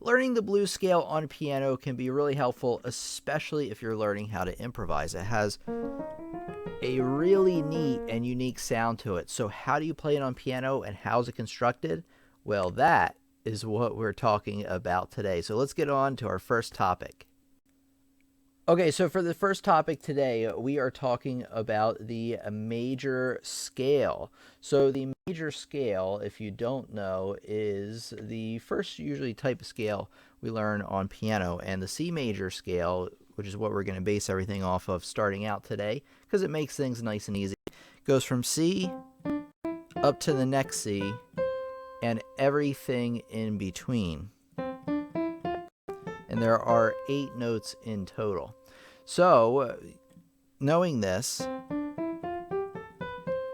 Learning the blues scale on piano can be really helpful, especially if you're learning how to improvise. It has a really neat and unique sound to it. So how do you play it on piano and how is it constructed? Well, that is what we're talking about today. So let's get on to our first topic. Okay, so for the first topic today, we are talking about the major scale. So the major scale, if you don't know, is the first usually type of scale we learn on piano. And the C major scale, which is what we're going to base everything off of starting out today, because it makes things nice and easy, goes from C up to the next C and everything in between. And there are 8 notes in total. So, knowing this,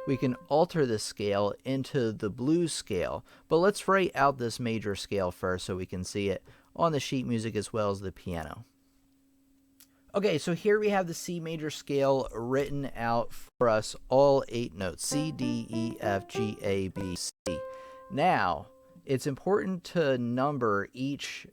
we can alter this scale into the blues scale. But let's write out this major scale first so we can see it on the sheet music as well as the piano. Okay, so here we have the C major scale written out for us, all 8 notes, C, D, E, F, G, A, B, C. Now, it's important to number each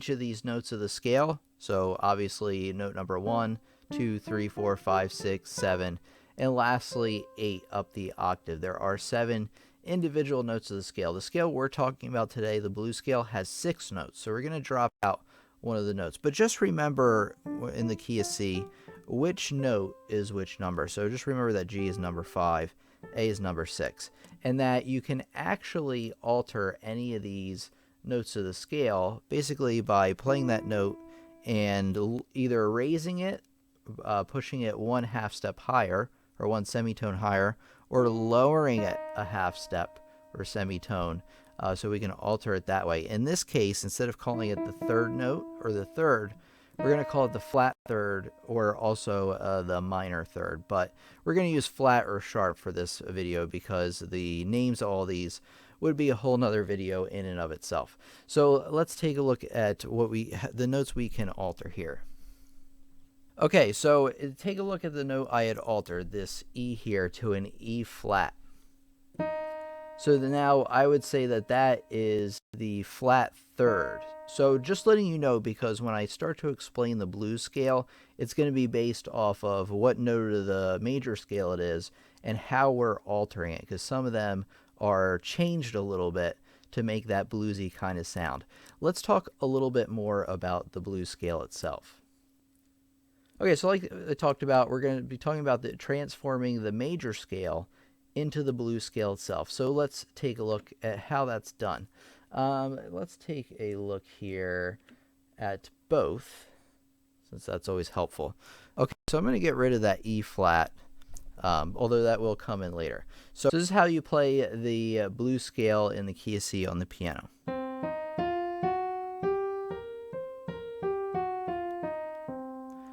of these notes of the scale. So obviously note number 1, 2, 3, 4, 5, 6, 7, and lastly 8 up the octave. There are 7 individual notes of the scale. The scale we're talking about today, the blues scale, has 6 notes. So we're going to drop out one of the notes. But just remember in the key of C, which note is which number. So just remember that G is number 5, A is number 6, and that you can actually alter any of these notes of the scale basically by playing that note and either raising it, pushing it 1 half step higher or 1 semitone higher, or lowering it a half step or semitone, so we can alter it that way. In this case, instead of calling it the third note or the third, we're going to call it the flat third or also the minor third. But we're going to use flat or sharp for this video because the names of all these would be a whole nother video in and of itself. So let's take a look at the notes we can alter here. Okay, so take a look at the note I had altered, this E here, to an E flat. So now I would say that is the flat third. So just letting you know, because when I start to explain the blues scale, it's going to be based off of what note of the major scale it is and how we're altering it, because some of them are changed a little bit to make that bluesy kind of sound. Let's talk a little bit more about the blues scale itself. Okay, so like I talked about, we're going to be talking about transforming the major scale into the blues scale itself. So let's take a look at how that's done. Let's take a look here at both, since that's always helpful. Okay, so I'm going to get rid of that E flat, although that will come in later. So this is how you play the blues scale in the key of C on the piano.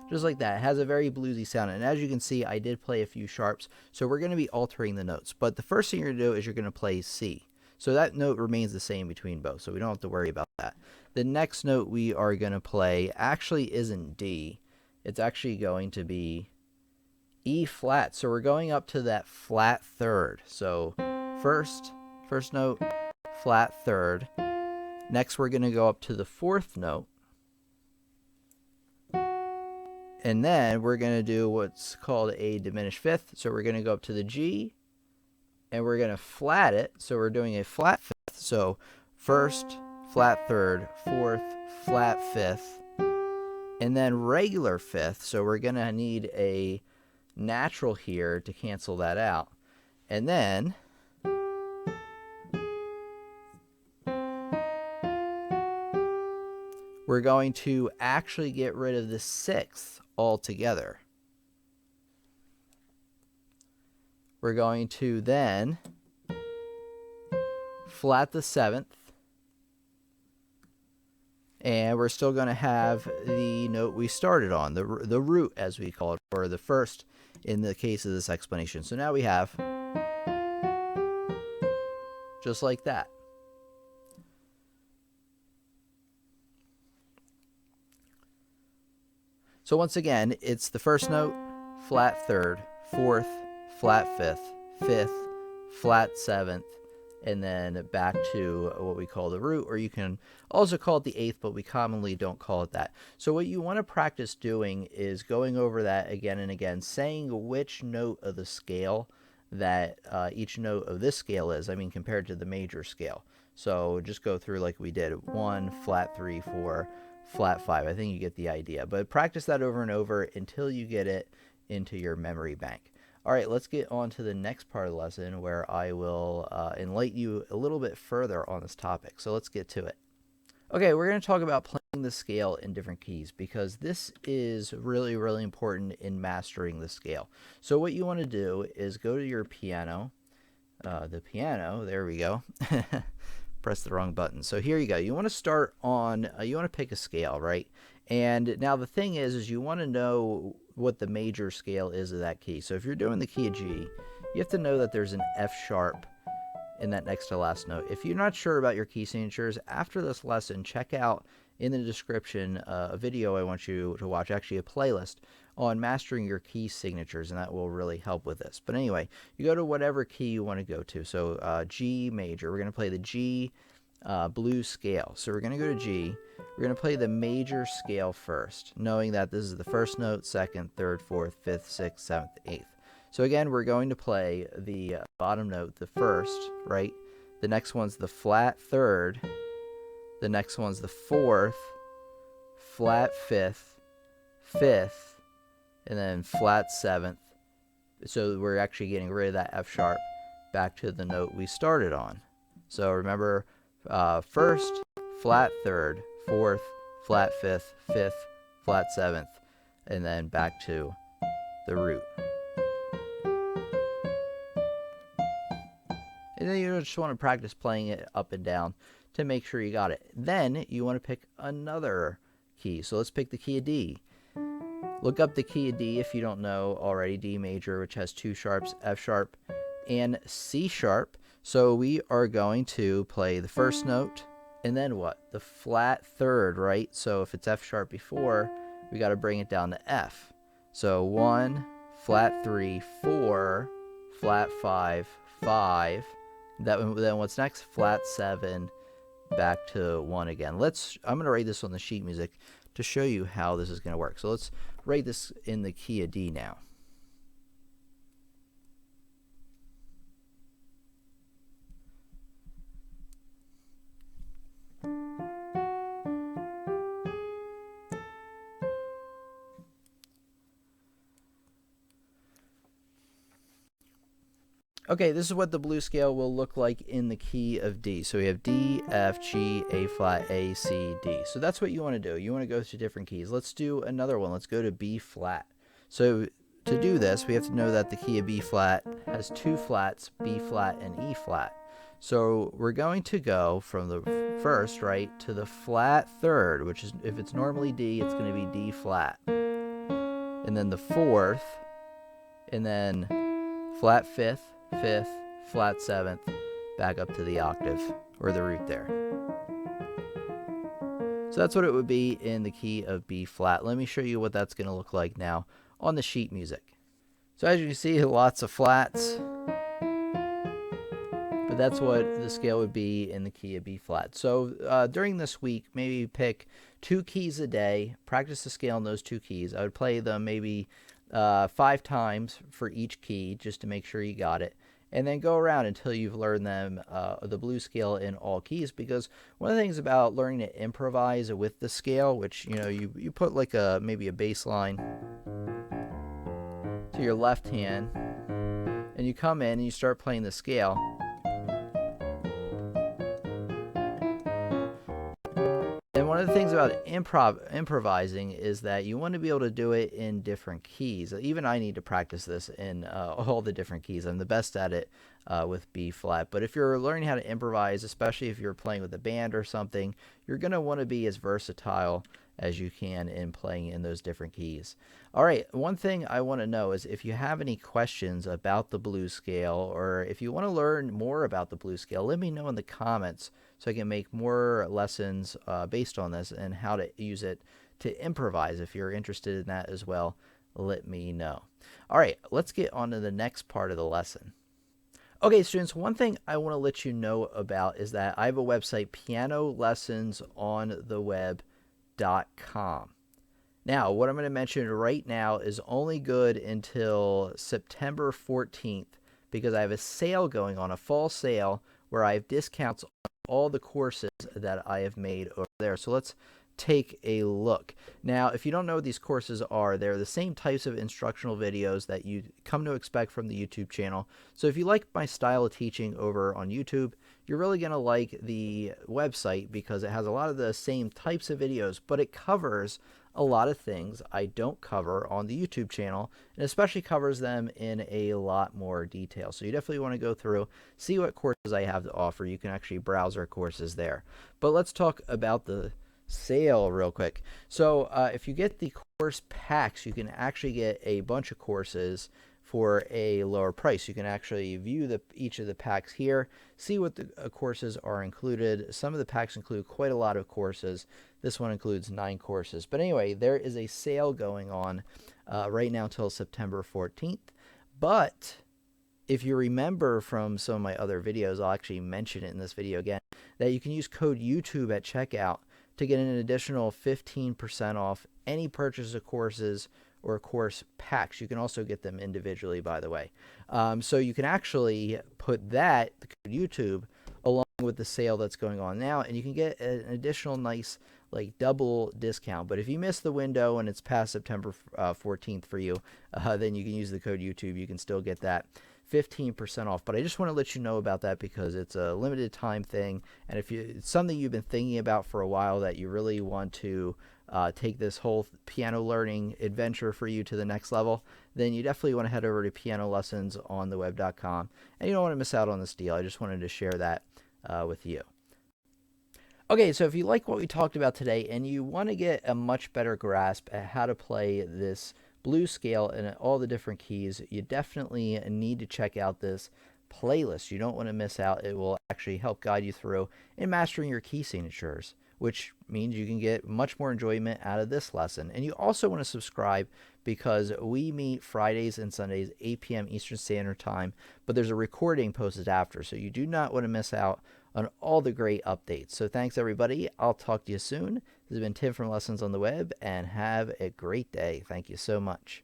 Just like that. It has a very bluesy sound. And as you can see, I did play a few sharps. So we're going to be altering the notes. But the first thing you're going to do is you're going to play C. So that note remains the same between both. So we don't have to worry about that. The next note we are going to play actually isn't D. It's actually going to be E flat. So we're going up to that flat third. So first note, flat third. Next we're going to go up to the 4th note. And then we're going to do what's called a diminished 5th. So we're going to go up to the G, and we're going to flat it. So we're doing a flat 5th. So 1st, flat 3rd, 4th, flat 5th, and then regular 5th. So we're going to need a natural here to cancel that out. And then we're going to actually get rid of the 6th altogether. We're going to then flat the 7th, and we're still going to have the note we started on, the root as we call it, or the first in the case of this explanation. So now we have just like that. So once again, it's the first note, flat 3rd, 4th, flat 5th, 5th, flat 7th, and then back to what we call the root, or you can also call it the eighth, but we commonly don't call it that. So what you want to practice doing is going over that again and again, saying which note of the scale that each note of this scale is, I mean, compared to the major scale. So just go through like we did, 1, flat 3, 4, flat 5. I think you get the idea. But practice that over and over until you get it into your memory bank. All right, let's get on to the next part of the lesson where I will enlighten you a little bit further on this topic. So let's get to it. Okay, we're going to talk about playing the scale in different keys because this is really, really important in mastering the scale. So what you want to do is go to your piano, there we go. Press the wrong button. So here you go. You want to start on, you want to pick a scale, right? And now the thing is you want to know what the major scale is of that key. So if you're doing the key of G, you have to know that there's an F sharp in that next to last note. If you're not sure about your key signatures, after this lesson, check out in the description a video I want you to watch, actually a playlist on mastering your key signatures, and that will really help with this. But anyway, you go to whatever key you want to go to. So G major, we're going to play the G blues scale. So we're going to go to G. We're going to play the major scale first, knowing that this is the first note, second, third, fourth, fifth, sixth, seventh, eighth. So again, we're going to play the bottom note, the first, right? The next one's the flat third. The next one's the fourth, flat fifth, fifth, and then flat seventh. So we're actually getting rid of that F sharp back to the note we started on. So remember, first, flat third, fourth, flat fifth, fifth, flat seventh, and then back to the root. And then you just want to practice playing it up and down to make sure you got it. Then you want to pick another key. So let's pick the key of D. Look up the key of D if you don't know already. D major, which has 2 sharps, F sharp and C sharp. So we are going to play the first note and then what? The flat third, right? So if it's F sharp before, we got to bring it down to F. So 1, flat 3, 4, flat 5, 5. Then what's next? Flat 7, back to 1 again. I'm going to write this on the sheet music to show you how this is going to work. So let's write this in the key of D now. Okay, this is what the blues scale will look like in the key of D. So we have D, F, G, A flat, A, C, D. So that's what you want to do. You want to go to different keys. Let's do another one. Let's go to B flat. So to do this, we have to know that the key of B flat has 2 flats, B flat and E flat. So we're going to go from the first, right, to the flat third, which is, if it's normally D, it's going to be D flat. And then the fourth, and then flat fifth, fifth, flat seventh, back up to the octave or the root there. So that's what it would be in the key of B flat. Let me show you what that's going to look like now on the sheet music. So as you can see, lots of flats, but that's what the scale would be in the key of B flat. So during this week, maybe pick 2 keys a day, practice the scale in those 2 keys. I would play them maybe 5 times for each key just to make sure you got it, and then go around until you've learned them, the blues scale in all keys. Because one of the things about learning to improvise with the scale, which you put like maybe a bass line to your left hand, and you come in and you start playing the scale. And one of the things about improvising is that you want to be able to do it in different keys. Even I need to practice this in all the different keys. I'm the best at it with B flat. But if you're learning how to improvise, especially if you're playing with a band or something, you're going to want to be as versatile as you can in playing in those different keys. All right, one thing I want to know is if you have any questions about the blues scale, or if you want to learn more about the blues scale, let me know in the comments so I can make more lessons based on this and how to use it to improvise. If you're interested in that as well, let me know. All right, let's get on to the next part of the lesson. Okay, students, one thing I want to let you know about is that I have a website, pianolessonsontheweb.com. Now, what I'm going to mention right now is only good until September 14th because I have a sale going on, a fall sale, where I have discounts on all the courses that I have made over there. So let's take a look. Now, if you don't know what these courses are, they're the same types of instructional videos that you come to expect from the YouTube channel. So if you like my style of teaching over on YouTube, you're really going to like the website because it has a lot of the same types of videos, but it covers a lot of things I don't cover on the YouTube channel, and especially covers them in a lot more detail. So you definitely want to go through, see what courses I have to offer. You can actually browse our courses there. But let's talk about the sale real quick. So if you get the course packs, you can actually get a bunch of courses for a lower price. You can actually view each of the packs here, see what the courses are included. Some of the packs include quite a lot of courses. This one includes 9 courses. But anyway, there is a sale going on right now until September 14th. But if you remember from some of my other videos, I'll actually mention it in this video again, that you can use code YouTube at checkout to get an additional 15% off any purchase of courses or course packs. You can also get them individually, by the way. So you can actually put that, the code YouTube, along with the sale that's going on now, and you can get an additional nice like double discount. But if you miss the window and it's past September 14th for you, then you can use the code YouTube. You can still get that 15% off. But I just want to let you know about that because it's a limited time thing, and if it's something you've been thinking about for a while that you really want to take this whole piano learning adventure for you to the next level, then you definitely want to head over to pianolessonsontheweb.com, and you don't want to miss out on this deal. I just wanted to share that with you. Okay, so if you like what we talked about today and you want to get a much better grasp at how to play this blues scale and all the different keys, you definitely need to check out this playlist. You don't want to miss out. It will actually help guide you through in mastering your key signatures, which means you can get much more enjoyment out of this lesson. And you also want to subscribe because we meet Fridays and Sundays, 8 p.m. Eastern Standard Time, but there's a recording posted after, so you do not want to miss out on all the great updates. So thanks, everybody. I'll talk to you soon. This has been Tim from Lessons on the Web, and have a great day. Thank you so much.